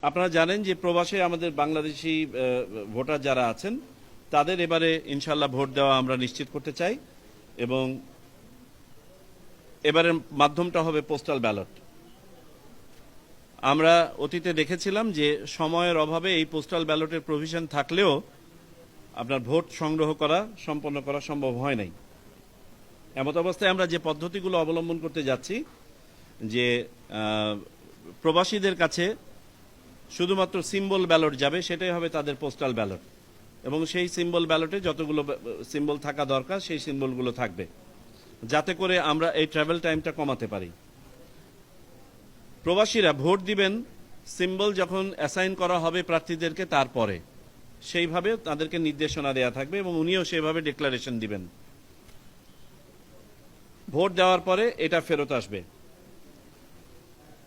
আপনারা জানেন যে প্রবাসে আমাদের বাংলাদেশি ভোটার যারা আছেন তাদের এবারে ইনশাল্লাহ ভোট দেওয়া আমরা নিশ্চিত করতে চাই এবং এবারের মাধ্যমটা হবে পোস্টাল ব্যালট। আমরা অতীতে দেখেছিলাম যে সময়ের অভাবে এই পোস্টাল ব্যালটের প্রভিশন থাকলেও আপনার ভোট সংগ্রহ করা সম্পন্ন করা সম্ভব হয় নাই। এমত অবস্থায় আমরা যে পদ্ধতিগুলো অবলম্বন করতে যাচ্ছি যে প্রবাসীদের কাছে শুধুমাত্র সিম্বল ব্যালট যাবে, সেটাই হবে তাদের পোস্টাল ব্যালট এবং সেই সিম্বল ব্যালটে যতগুলো সিম্বল থাকা দরকার সেই সিম্বলগুলো থাকবে, যাতে করে আমরা এই ট্রাভেল টাইমটা কমাতে পারি। প্রবাসীরা ভোট দিবেন সিম্বল যখন অ্যাসাইন করা হবে প্রার্থীদেরকে, তারপরে সেইভাবে তাদেরকে নির্দেশনা দেয়া থাকবে এবং উনিও সেইভাবে ডিক্লারেশন দিবেন। ভোট দেওয়ার পরে এটা ফেরত আসবে।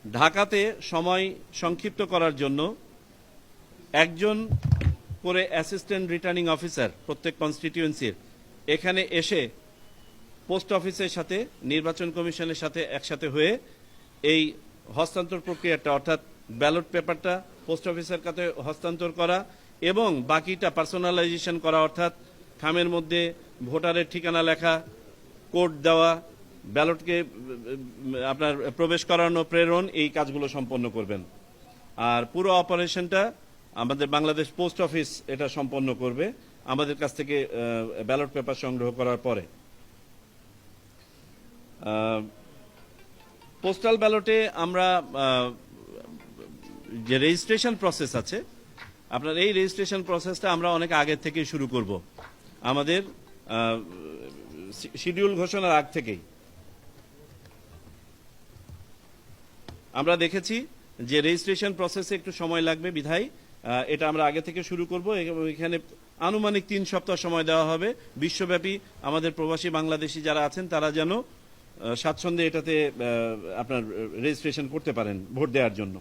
ঢাকাতে সময় সংক্ষিপ্ত করার জন্য একজন করে অ্যাসিস্ট্যান্ট রিটার্নিং অফিসার প্রত্যেক কনস্টিটিউয়েন্সির এখানে এসে পোস্ট অফিসের সাথে নির্বাচন কমিশনের সাথে একসাথে হয়ে এই হস্তান্তর প্রক্রিয়াটা অর্থাৎ ব্যালট পেপারটা পোস্ট অফিসের কাছে হস্তান্তর করা এবং বাকিটা পার্সোনালাইজেশন করা, অর্থাৎ খামের মধ্যে ভোটারের ঠিকানা লেখা, কোড দেওয়া, ব্যালটকে আপনার প্রবেশ করানো, প্রেরণ, এই কাজগুলো সম্পন্ন করবেন। আর পুরো অপারেশনটা আমাদের বাংলাদেশ পোস্ট অফিস এটা সম্পন্ন করবে আমাদের কাছ থেকে ব্যালট পেপার সংগ্রহ করার পরে। পোস্টাল ব্যালটে আমরা যে রেজিস্ট্রেশন প্রসেস আছে, আপনার এই রেজিস্ট্রেশন প্রসেসটা আমরা অনেক আগে থেকে শুরু করব, আমাদের শিডিউল ঘোষণার আগ থেকেই। আমরা দেখেছি যে রেজিস্ট্রেশন প্রসেসে একটু সময় লাগবে, বিধায় এটা আমরা আগে থেকে শুরু করব। এখানে আনুমানিক 3 সপ্তাহ সময় দেওয়া হবে। বিশ্বব্যাপী আমাদের প্রবাসী বাংলাদেশি যারা আছেন তারা যেন স্বাচ্ছন্দ্যে এটাতে আপনার রেজিস্ট্রেশন করতে পারেন ভোট দেওয়ার জন্য।